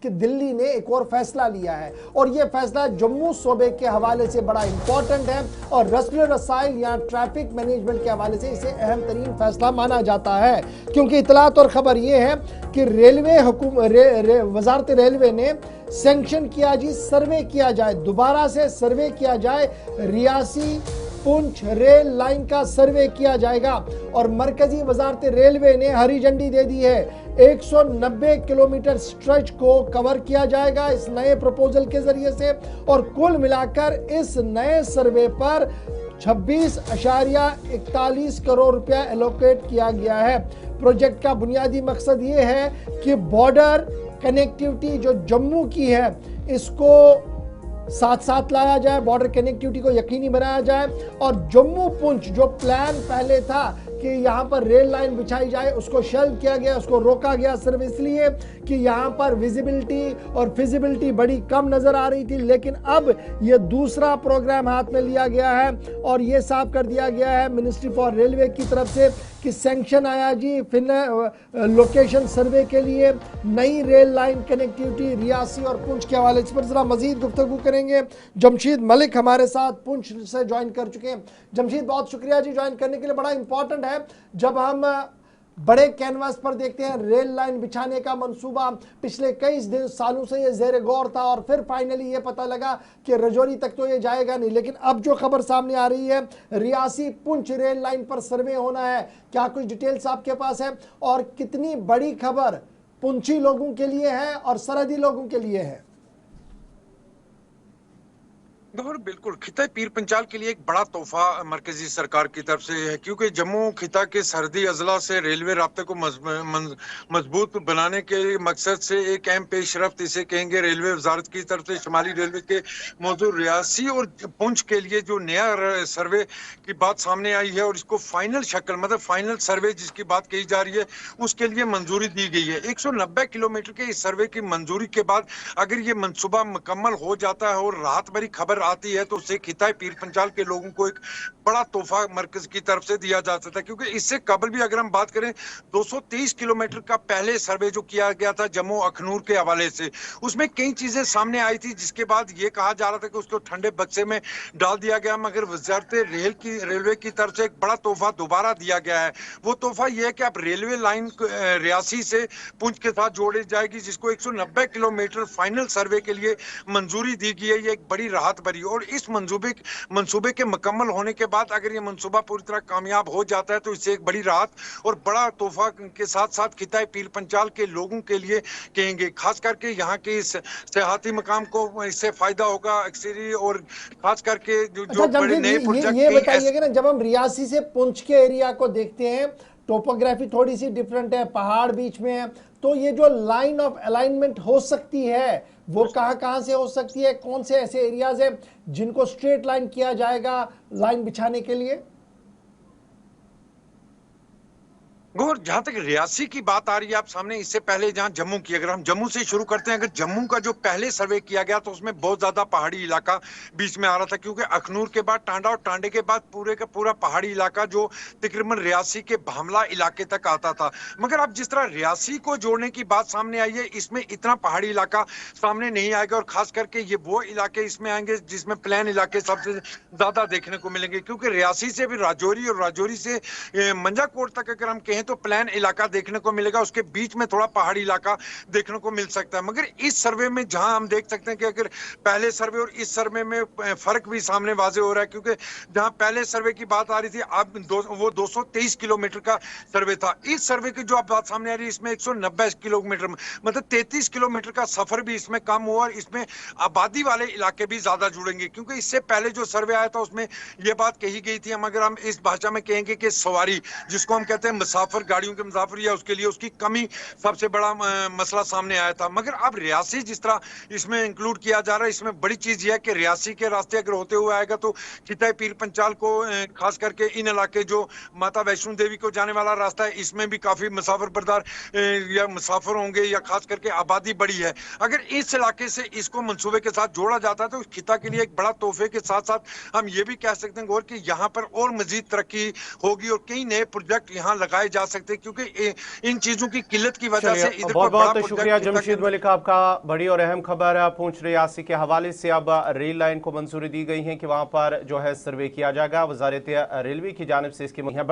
कि दिल्ली ने एक और फैसला लिया है और यह फैसला जम्मू सूबे के हवाले से बड़ा इंपॉर्टेंट है और रस्म रसाइल या ट्रैफिक मैनेजमेंट के हवाले से इसे अहम तरीन फैसला माना जाता है, क्योंकि इतलात और खबर यह है कि वजारत रेलवे ने सैंक्शन किया जी सर्वे किया जाए, दोबारा से सर्वे किया जाए, रियासी पुंछ रेल लाइन का सर्वे किया जाएगा और मरकजी वजारत रेलवे ने हरी झंडी दे दी है। 190 किलोमीटर स्ट्रेच को कवर किया जाएगा इस नए प्रपोजल के जरिए से और कुल मिलाकर इस नए सर्वे पर 26.41 करोड़ रुपया एलोकेट किया गया है। प्रोजेक्ट का बुनियादी मकसद ये है कि बॉर्डर कनेक्टिविटी जो जम्मू की है इसको साथ साथ लाया जाए, बॉर्डर कनेक्टिविटी को यकीनी बनाया जाए और जम्मू पुंछ जो प्लान पहले था कि यहां पर रेल लाइन बिछाई जाए उसको शेल्व किया गया, उसको रोका गया सिर्फ इसलिए कि यहां पर विजिबिलिटी और फिजिबिलिटी बड़ी कम नजर आ रही थी। लेकिन अब यह दूसरा प्रोग्राम हाथ में लिया गया है और यह साफ कर दिया गया है मिनिस्ट्री फॉर रेलवे की तरफ से कि सैंक्शन आया जी लोकेशन सर्वे के लिए नई रेल लाइन कनेक्टिविटी रियासी और पुंछ के हवाले। इस पर जरा मजीद गुफ्तगू करेंगे। जमशीद मलिक हमारे साथ पुंछ से ज्वाइन कर चुके हैं। जमशीद बहुत शुक्रिया जी ज्वाइन करने के लिए। बड़ा इंपॉर्टेंट है जब हम बड़े कैनवास पर देखते हैं रेल लाइन बिछाने का मंसूबा पिछले कई सालों से ये जेर गौर था और फिर फाइनली ये पता लगा कि रजौरी तक तो ये जाएगा नहीं, लेकिन अब जो खबर सामने आ रही है रियासी पुंछ रेल लाइन पर सर्वे होना है, क्या कुछ डिटेल्स आपके पास है और कितनी बड़ी खबर पुंछी लोगों के लिए है और सरहदी लोगों के लिए है? बिल्कुल खिता पीर पंचाल के लिए एक बड़ा तोहफा मरकजी सरकार की तरफ से है, क्योंकि जम्मू खिता के सरहदी अजला से रेलवे राब्ते को मजबूत बनाने के मकसद से एक अहम पेशरफ्त इसे कहेंगे रेलवे वजारत की तरफ से शुमाली रेलवे के मौजूद रियासी और पुंछ के लिए जो नया सर्वे की बात सामने आई है और इसको फाइनल शक्ल मतलब फाइनल सर्वे जिसकी बात कही जा रही है उसके लिए मंजूरी दी गई है। 190 किलोमीटर के इस सर्वे की मंजूरी के बाद अगर ये मनसूबा मुकम्मल हो जाता है और राहत भरी खबर आती है तो उससे खिताए पीर पंचाल के लोगों को एक बड़ा तोहफा मरकज की तरफ से दिया जा सकता है, क्योंकि इससे कबल भी अगर हम बात करें 223 किलोमीटर का पहले सर्वे जो किया गया था जम्मू अखनूर के हवाले से उसमें कई चीजें सामने आई थी जिसके बाद ये कहा जा रहा था कि उसको ठंडे बक्से में डाल दिया गया, मगर वजारत रेलवे की तरफ से एक बड़ा तोहफा दोबारा दिया गया है। वो तोहफा ये है कि अब रेलवे लाइन रियासी से पुंछ के साथ जोड़ी जाएगी जिसको 190 किलोमीटर फाइनल सर्वे के लिए मंजूरी दी गई है। ये एक बड़ी राहत भरी और इस मंसूबे के मुकम्मल होने के बाद अगर ये मंसूबा पूरी तरह कामयाब हो जाता है तो इससे एक बड़ी राहत और बड़ा तोहफा के साथ साथ खिताए पीर पंचाल के लोगों के लिए कहेंगे, खास करके यहाँ के इस सियाहती मकाम को इससे फायदा होगा अक्सरी और खास करके जो बड़े नए प्रोजेक्ट। ये बताइएगा ना, जब हम रियासी से पुंछ के एरिया को देखते हैं टोपोग्राफी थोड़ी सी डिफरेंट है, पहाड़ बीच में है, तो ये जो लाइन ऑफ अलाइनमेंट हो सकती है वो कहां से हो सकती है? कौन से ऐसे एरियाज है जिनको स्ट्रेट लाइन किया जाएगा लाइन बिछाने के लिए? गौर जहां तक रियासी की बात आ रही है आप सामने, इससे पहले जहां जम्मू की, अगर हम जम्मू से शुरू करते हैं, अगर जम्मू का जो पहले सर्वे किया गया तो उसमें बहुत ज्यादा पहाड़ी इलाका बीच में आ रहा था, क्योंकि अखनूर के बाद टांडा और टांडे के बाद पूरे का पूरा पहाड़ी इलाका जो तकरीबन रियासी के भामला इलाके तक आता था। मगर अब जिस तरह रियासी को जोड़ने की बात सामने आई है इसमें इतना पहाड़ी इलाका सामने नहीं आएगा और खास करके ये वो इलाके इसमें आएंगे जिसमें प्लेन इलाके सबसे ज्यादा देखने को मिलेंगे, क्योंकि रियासी से भी राजौरी और राजौरी से मंजाकोट तक अगर हम कहें तो प्लेन इलाका देखने को मिलेगा, उसके बीच में थोड़ा पहाड़ी इलाका देखने को मिल सकता है। मगर इस सर्वे में जहां हम देख सकते हैं कि अगर पहले सर्वे और इस सर्वे में फर्क भी सामने वाजे हो रहा है, क्योंकि जहां पहले सर्वे की बात आ रही थी अब वो 223 किलोमीटर का सर्वे था। इस सर्वे की जो अब बात सामने आ रही है इसमें 190 किलोमीटर मतलब 33 किलोमीटर का सफर भी इसमें कम हुआ और इसमें आबादी वाले इलाके भी ज्यादा जुड़ेंगे, क्योंकि इससे पहले जो सर्वे आया था उसमें यह बात कही गई थी, मगर हम इस भाषा में कहेंगे कि सवारी जिसको हम कहते हैं मुसाफिर गाड़ियों के मुसाफिर या उसके लिए उसकी कमी सबसे बड़ा मसला सामने आया था। मगर अब रियासी जिस तरह इसमें इंक्लूड किया जा रहा है इसमें बड़ी चीज यह है कि रियासी के रास्ते अगर होते हुए आएगा तो खिताए पीर पंचाल को खास करके इन इलाके जो माता वैष्णो देवी को जाने वाला रास्ता है इसमें भी काफी मुसाफिर बरदार या मुसाफिर होंगे या खास करके आबादी बड़ी है। अगर इस इलाके से इसको मंसूबे के साथ जोड़ा जाता है तो खिता के लिए एक बड़ा तोहफे के साथ साथ हम ये भी कह सकते हैं गौर कि यहाँ पर और मजीद तरक्की होगी और कई नए प्रोजेक्ट यहाँ लगाए जा जा सकते, क्योंकि इन चीजों की किल्लत की वजह से इधर बहुत कोई बड़ा बहुत शुक्रिया प्रोजेक्ट जमशेद मलिक, आपका बड़ी और अहम खबर पूंछ रियासी के हवाले से। अब रेल लाइन को मंजूरी दी गई है कि वहां पर जो है सर्वे किया जाएगा, वजारत रेलवे की जानिब से इसकी